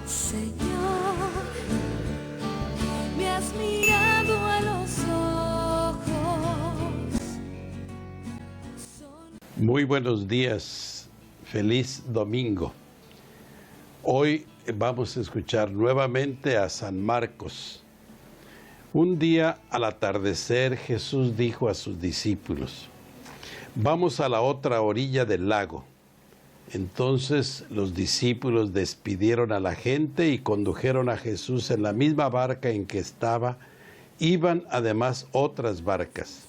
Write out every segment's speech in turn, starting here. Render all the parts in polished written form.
Señor, me has mirado a los ojos. Muy buenos días, feliz domingo. Hoy vamos a escuchar nuevamente a San Marcos. Un día al atardecer Jesús dijo a sus discípulos: vamos a la otra orilla del lago. Entonces los discípulos despidieron a la gente y condujeron a Jesús en la misma barca en que estaba. Iban además otras barcas.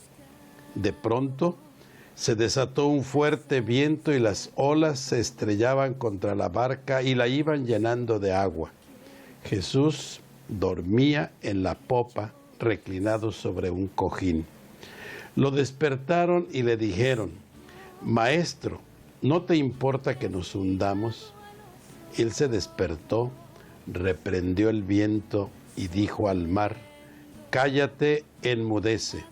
De pronto se desató un fuerte viento y las olas se estrellaban contra la barca y la iban llenando de agua. Jesús dormía en la popa, reclinado sobre un cojín. Lo despertaron y le dijeron: Maestro, ¿no te importa que nos hundamos? Él se despertó, reprendió el viento y dijo al mar: cállate, enmudece.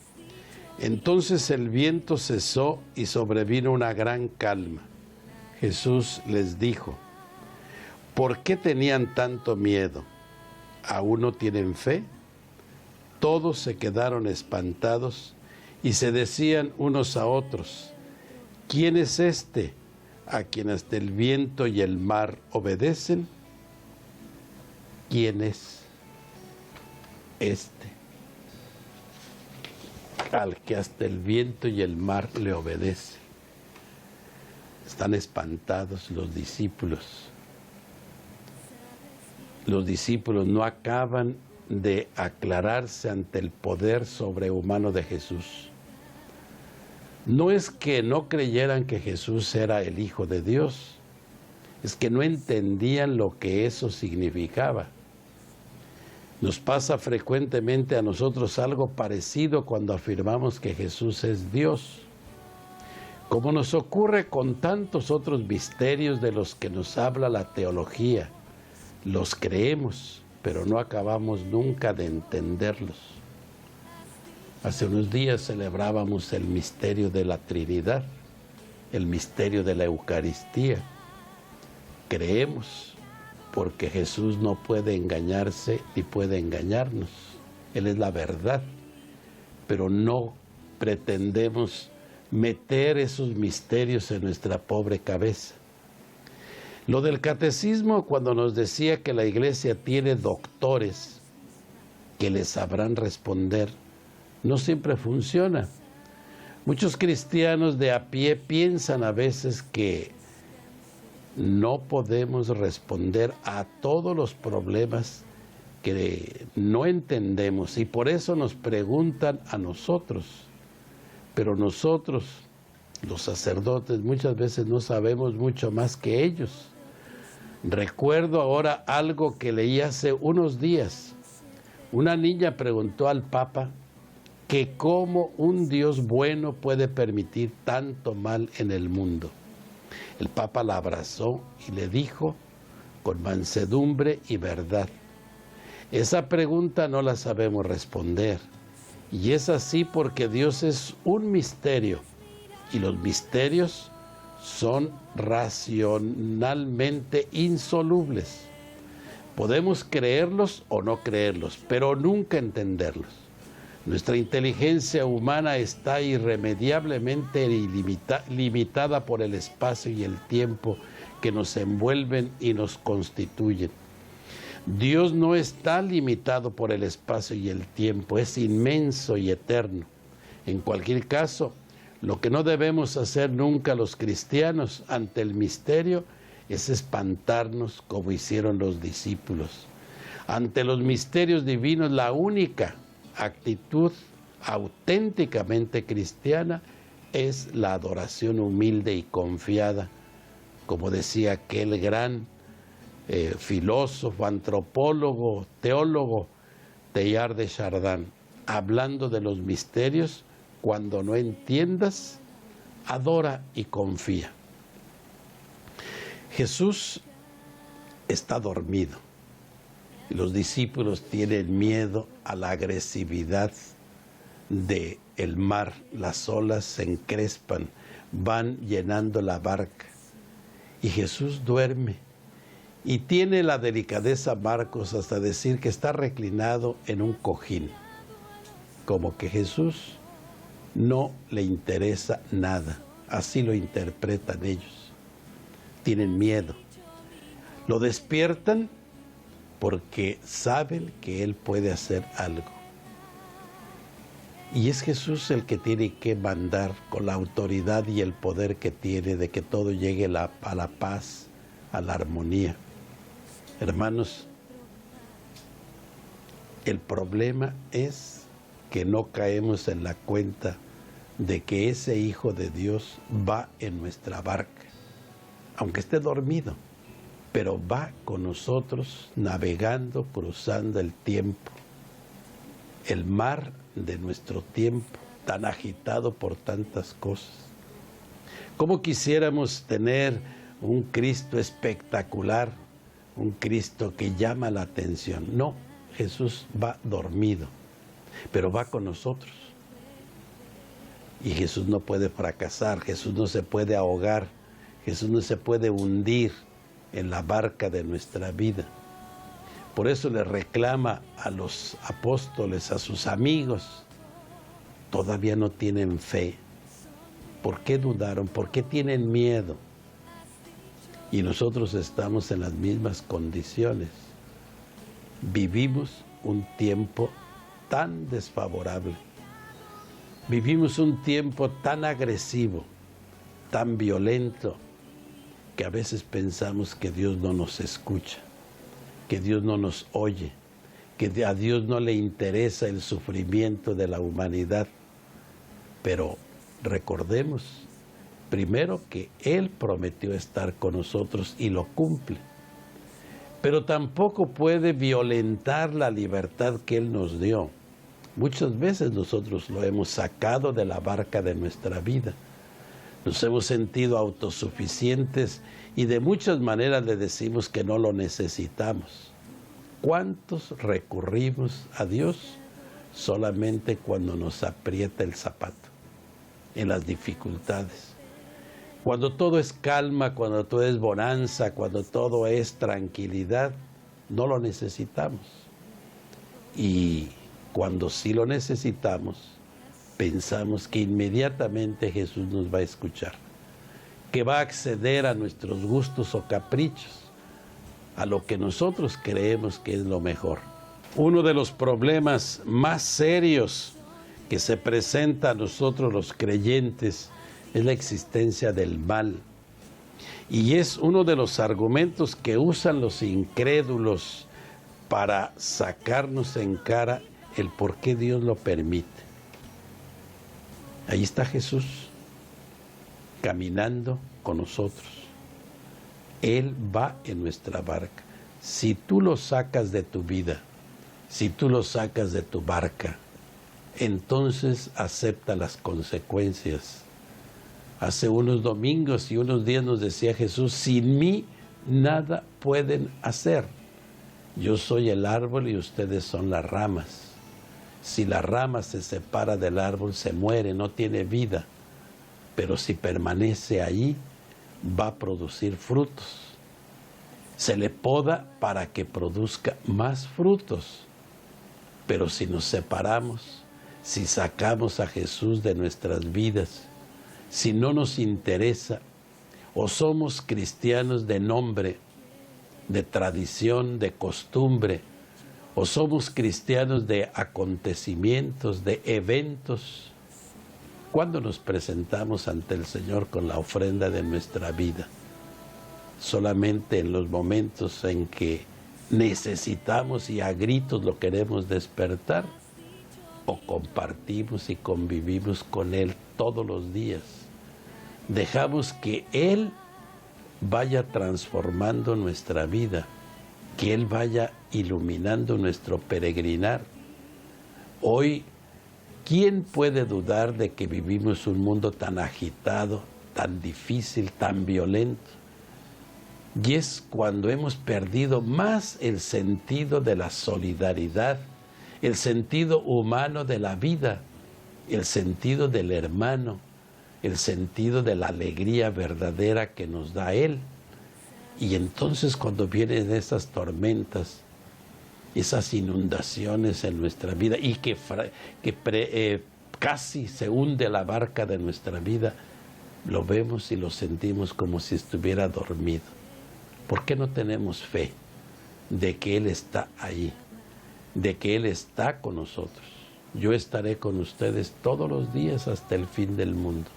Entonces el viento cesó y sobrevino una gran calma. Jesús les dijo: ¿por qué tenían tanto miedo? ¿Aún no tienen fe? Todos se quedaron espantados y se decían unos a otros: ¿quién es este a quien hasta el viento y el mar obedecen? ¿Quién es este al que hasta el viento y el mar le obedece? Están espantados los discípulos. Los discípulos no acaban de aclararse ante el poder sobrehumano de Jesús. No es que no creyeran que Jesús era el Hijo de Dios, es que no entendían lo que eso significaba. Nos pasa frecuentemente a nosotros algo parecido cuando afirmamos que Jesús es Dios. Como nos ocurre con tantos otros misterios de los que nos habla la teología, los creemos, pero no acabamos nunca de entenderlos. Hace unos días celebrábamos el misterio de la Trinidad, el misterio de la Eucaristía. Creemos porque Jesús no puede engañarse ni puede engañarnos. Él es la verdad, pero no pretendemos meter esos misterios en nuestra pobre cabeza. Lo del catecismo, cuando nos decía que la Iglesia tiene doctores que les sabrán responder, no siempre funciona. Muchos cristianos de a pie piensan a veces que no podemos responder a todos los problemas que no entendemos y por eso nos preguntan a nosotros. Pero nosotros, los sacerdotes, muchas veces no sabemos mucho más que ellos. Recuerdo ahora algo que leí hace unos días. Una niña preguntó al Papa que cómo un Dios bueno puede permitir tanto mal en el mundo. El Papa la abrazó y le dijo con mansedumbre y verdad: esa pregunta no la sabemos responder, y es así porque Dios es un misterio, y los misterios son racionalmente insolubles. Podemos creerlos o no creerlos, pero nunca entenderlos. Nuestra inteligencia humana está irremediablemente limitada por el espacio y el tiempo que nos envuelven y nos constituyen. Dios no está limitado por el espacio y el tiempo, es inmenso y eterno. En cualquier caso, lo que no debemos hacer nunca los cristianos ante el misterio es espantarnos como hicieron los discípulos. Ante los misterios divinos, la única actitud auténticamente cristiana es la adoración humilde y confiada, como decía aquel gran filósofo, antropólogo, teólogo, Teilhard de Chardin, hablando de los misterios: cuando no entiendas, adora y confía. Jesús está dormido y los discípulos tienen miedo a la agresividad del mar. Las olas se encrespan, van llenando la barca y Jesús duerme Y tiene la delicadeza Marcos hasta decir que está reclinado en un cojín, como que Jesús no le interesa nada. Así lo interpretan ellos. Tienen miedo. Lo despiertan porque saben que Él puede hacer algo. Y es Jesús el que tiene que mandar con la autoridad y el poder que tiene de que todo llegue a la paz, a la armonía. Hermanos, el problema es que no caemos en la cuenta de que ese Hijo de Dios va en nuestra barca, aunque esté dormido, pero va con nosotros navegando, cruzando el tiempo, el mar de nuestro tiempo, tan agitado por tantas cosas. ¿Cómo quisiéramos tener un Cristo espectacular, un Cristo que llama la atención? No, Jesús va dormido, pero va con nosotros. Y Jesús no puede fracasar, Jesús no se puede ahogar, Jesús no se puede hundir en la barca de nuestra vida. Por eso le reclama a los apóstoles, a sus amigos, todavía no tienen fe. ¿Por qué dudaron? ¿Por qué tienen miedo? Y nosotros estamos en las mismas condiciones. Vivimos un tiempo tan desfavorable. Vivimos un tiempo tan agresivo, tan violento, que a veces pensamos que Dios no nos escucha, que Dios no nos oye, que a Dios no le interesa el sufrimiento de la humanidad. Pero recordemos primero que Él prometió estar con nosotros y lo cumple. Pero tampoco puede violentar la libertad que Él nos dio. Muchas veces nosotros lo hemos sacado de la barca de nuestra vida. Nos hemos sentido autosuficientes y de muchas maneras le decimos que no lo necesitamos. ¿Cuántos recurrimos a Dios solamente cuando nos aprieta el zapato, en las dificultades? Cuando todo es calma, cuando todo es bonanza, cuando todo es tranquilidad, no lo necesitamos. Y cuando sí lo necesitamos, pensamos que inmediatamente Jesús nos va a escuchar, que va a acceder a nuestros gustos o caprichos, a lo que nosotros creemos que es lo mejor. Uno de los problemas más serios que se presenta a nosotros los creyentes es la existencia del mal. Y es uno de los argumentos que usan los incrédulos para sacarnos en cara el por qué Dios lo permite. Ahí está Jesús, caminando con nosotros. Él va en nuestra barca. Si tú lo sacas de tu vida, si tú lo sacas de tu barca, entonces acepta las consecuencias. Hace unos domingos y unos días nos decía Jesús, sin mí nada pueden hacer. Yo soy el árbol y ustedes son las ramas. Si la rama se separa del árbol, se muere, no tiene vida. Pero si permanece ahí, va a producir frutos. Se le poda para que produzca más frutos. Pero si nos separamos, si sacamos a Jesús de nuestras vidas, si no nos interesa, o somos cristianos de nombre, de tradición, de costumbre, o somos cristianos de acontecimientos, de eventos, ¿cuándo nos presentamos ante el Señor con la ofrenda de nuestra vida? Solamente en los momentos en que necesitamos y a gritos lo queremos despertar, o compartimos y convivimos con Él todos los días. Dejamos que Él vaya transformando nuestra vida, que Él vaya iluminando nuestro peregrinar. Hoy, ¿quién puede dudar de que vivimos un mundo tan agitado, tan difícil, tan violento? Y es cuando hemos perdido más el sentido de la solidaridad, el sentido humano de la vida, el sentido del hermano, el sentido de la alegría verdadera que nos da Él. Y entonces cuando vienen esas tormentas, esas inundaciones en nuestra vida y que casi se hunde la barca de nuestra vida, lo vemos y lo sentimos como si estuviera dormido. ¿Por qué no tenemos fe de que Él está ahí, de que Él está con nosotros? Yo estaré con ustedes todos los días hasta el fin del mundo.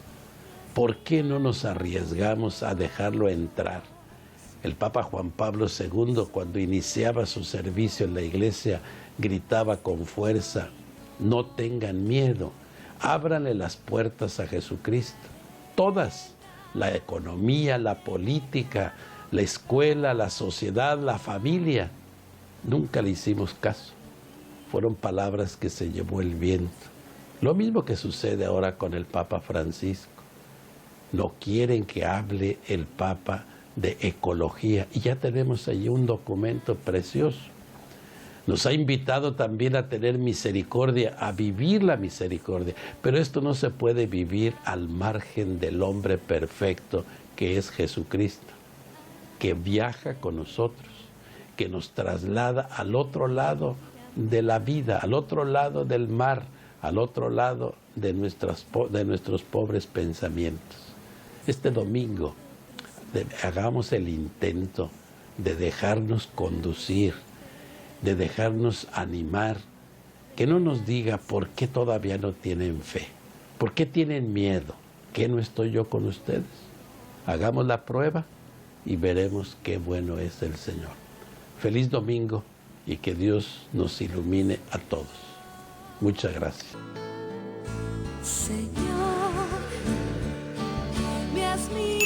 ¿Por qué no nos arriesgamos a dejarlo entrar? El Papa Juan Pablo II, cuando iniciaba su servicio en la iglesia, gritaba con fuerza: no tengan miedo, ábranle las puertas a Jesucristo. Todas, la economía, la política, la escuela, la sociedad, la familia. Nunca le hicimos caso. Fueron palabras que se llevó el viento. Lo mismo que sucede ahora con el Papa Francisco. No quieren que hable el Papa de ecología. Y ya tenemos allí un documento precioso. Nos ha invitado también a tener misericordia, a vivir la misericordia. Pero esto no se puede vivir al margen del hombre perfecto que es Jesucristo, que viaja con nosotros, que nos traslada al otro lado de la vida, al otro lado del mar, al otro lado de nuestros pobres pensamientos. Este domingo hagamos el intento de dejarnos conducir, de dejarnos animar, que no nos diga por qué todavía no tienen fe, por qué tienen miedo, que no estoy yo con ustedes. Hagamos la prueba y veremos qué bueno es el Señor. Feliz domingo y que Dios nos ilumine a todos. Muchas gracias. Señor, me has mirado.